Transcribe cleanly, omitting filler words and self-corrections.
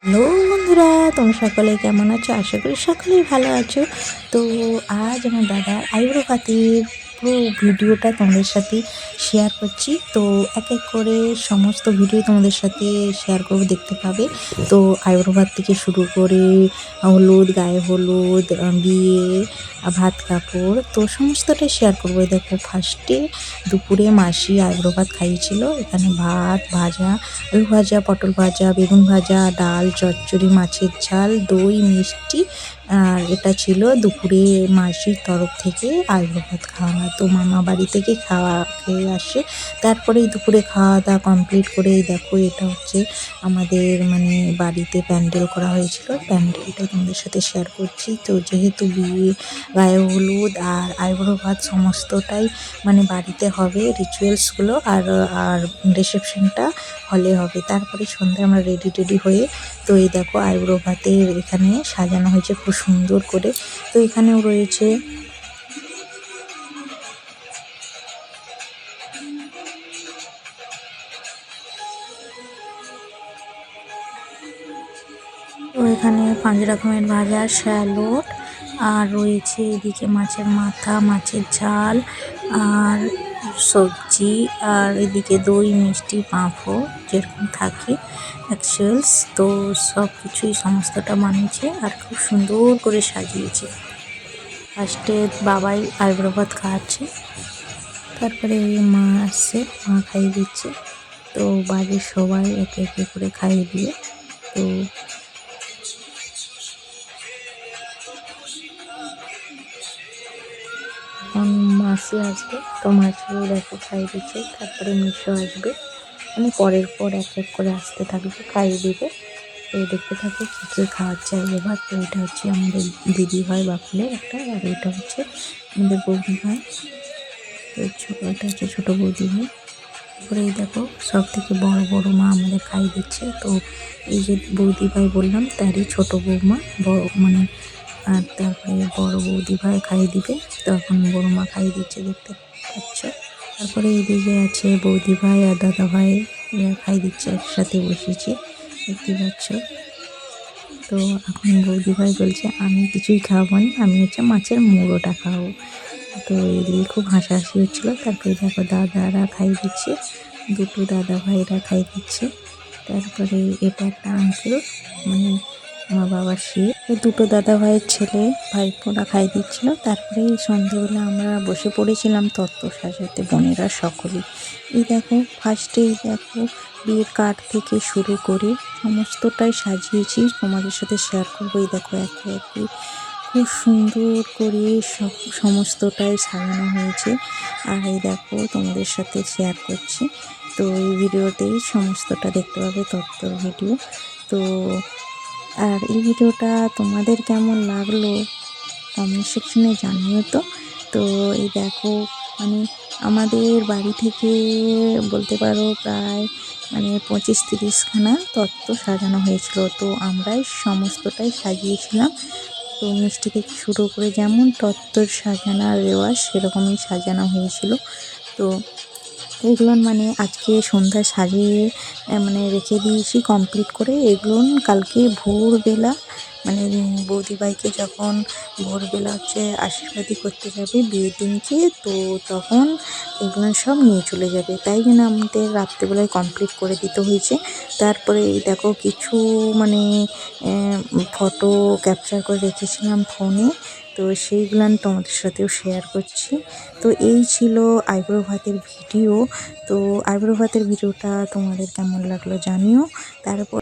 Hello বন্ধুরা, তোমরা সকলে কেমন আছো? আশা করি সকলেই ভালো আছো। তো আজ আমার দাদার আইব্রো ভাতের পুরো ভিডিওটা তোমাদের সাথে শেয়ার করছি। তো এক এক করে সমস্ত ভিডিও তোমাদের সাথে শেয়ার করব, দেখতে পাবে। তো আইব্রো ভাত থেকে শুরু করে হলুদ, গায়ে হলুদ, বিয়ে, ভাত কাপড়, তো সমস্তটাই শেয়ার করবো। দেখো, ফার্স্টে দুপুরে মাসি আইব্রো ভাত খাইয়েছিল। এখানে ভাত, ভাজা, আলু ভাজা, পটল ভাজা, বেগুন ভাজা, ডাল, চচ্চড়ি, মাছের ঝাল, দই, মিষ্টি। আর এটা ছিল দুপুরে মাসির তরফ থেকে আইব্রো ভাত খাওয়ানো। তো মামা বাড়ি থেকে খেয়ে আসে, তারপরেই দুপুরে খাওয়া দাওয়া কমপ্লিট করে দেখো, এটা হচ্ছে আমাদের মানে বাড়িতে প্যান্ডেল করা হয়েছিল। প্যান্ডেলটা তোমাদের সাথে শেয়ার করছি। তো যেহেতু বিয়ে, গায়ে হলুদ আর আইব্রো ভাত সমস্তটাই মানে বাড়িতে হবে, রিচুয়ালসগুলো, আর আর রিসেপশনটা হলে হবে। তারপরে সন্ধ্যায় আমরা রেডি টেডি হয়ে, তো এই দেখো আইব্রো ভাতের এখানে সাজানো হয়েছে খুব সুন্দর করে। তো এখানেও রয়েছে তো এখানে 5 রকমের ভাজা, স্যালাড, আর রয়েছে এদিকে মাছের মাথা, মাছের ঝাল, আর সবজি, আর এদিকে দই, মিষ্টি, পাঁপড় যেরকম থাকে অ্যাকচুয়ালস। তো সব কিছুই সমস্তটা বানিয়েছে আর খুব সুন্দর করে সাজিয়েছে। ফার্স্টে বাবাই আইব্রো ভাত খাওয়াচ্ছে, তারপরে এই মা আসছে, মা খাইয়ে দিচ্ছে। তো বাড়ির সবাই একে একে করে খাইয়ে দিয়ে, তো এখন মাসি আসবে। তো মাসিও দেখো খাইয়ে দিচ্ছে, তারপরে মিশো আসবে, মানে পরের পর এক এক করে আসতে থাকবে, খাইয়ে দিবে। তো দেখতে থাকো কী কী খাওয়াচ্ছে আইব্রো ভাত। তো এটা হচ্ছে আমাদের দিদি ভাই বাকুলের একটা, আর এটা হচ্ছে আমাদের বৌদি ভাই। তো এটা হচ্ছে ছোটো বৌদি ভাই। তারপরে এই দেখো সব থেকে বড় বড় মা আমাদের খাইয়ে দিচ্ছে। তো এই যে বৌদি ভাই বললাম, তারই ছোট বৌমা, বড় মানে, আর তারপরে বড় বৌদি ভাই খাইয়ে দিবে। তো এখন বড় মা খাইয়ে দিচ্ছে, দেখতে পাচ্ছ। তারপরে এইদিকে আছে বৌদি ভাই আর দাদা ভাই, এরা খাইয়ে দিচ্ছে, একসাথে বসেছে, দেখতে পাচ্ছ। তো এখন বৌদি ভাই বলছে আমি কিছুই খাওয়াবো না, আমি হচ্ছে মাছের মুড়োটা খাওয়াবো। তো এদিকে খুব হাসাহাসি হচ্ছিলো। তারপরে দেখো দাদারা খাইয়ে দিচ্ছে, দুটো দাদা ভাইরা খাইয়ে দিচ্ছে। তারপরে এটা একটা আঙ্কেল, মানে আমার বাবার দুটো দাদা ভাইয়ের ছেলে ভাইপোরা খাইয়ে দিচ্ছিলো। তারপরে এই সন্ধ্যেবেলা আমরা বসে পড়েছিলাম তত্ত্ব সাজাতে, বোনেরা সকলেই। এই দেখো ফার্স্টেই দেখো বিয়ের কার্ড থেকে শুরু করে সমস্তটাই সাজিয়েছি, তোমাদের সাথে শেয়ার করবো। এই দেখো একে একে খুব সুন্দর করে সমস্তটাই সাজানো হয়েছে। আর এই দেখো তোমাদের সাথে শেয়ার করছি। তো এই ভিডিওতেই সমস্তটা দেখতে পাবে, তত্ত্বর ভিডিও। তো আর এই ভিডিওটা তোমাদের কেমন লাগলো কমেন্ট সেকশনে জানিও তো। তো এই দেখো মানে আমাদের বাড়ি থেকে বলতে পারো প্রায় মানে 25-30খানা তত্ত্ব সাজানো হয়েছিল। তো আমরাই সমস্তটাই সাজিয়েছিলাম। তো মিষ্টি থেকে শুরু করে যেমন তত্ত্বর সাজানোর রেওয়াজ সেরকমই সাজানো হয়েছিল। তো এগুলো মানে আজকে সন্ধ্যায় সাজিয়ে মানে রেখে দিয়েছি কমপ্লিট করে। এগুলো কালকে ভোরবেলা মানে বৌদিভাইকে যখন ভোরবেলা হচ্ছে আশীর্বাদই করতে যাবে বিয়ের দিনকে, তো তখন এগুলো সব নিয়ে চলে যাবে, তাই জন্য আমাদের রাত্রেবেলায় কমপ্লিট করে দিতে হয়েছে। তারপরে এই দেখো কিছু মানে ফটো ক্যাপচার করে রেখেছিলাম ফোনে, তো সেইগুলো আমি তোমাদের সাথেও শেয়ার করছি। তো এই ছিল আইব্রো ভাতের ভিডিও। তো আইব্রো ভাতের ভিডিওটা তোমাদের কেমন লাগলো জানিও। তারপর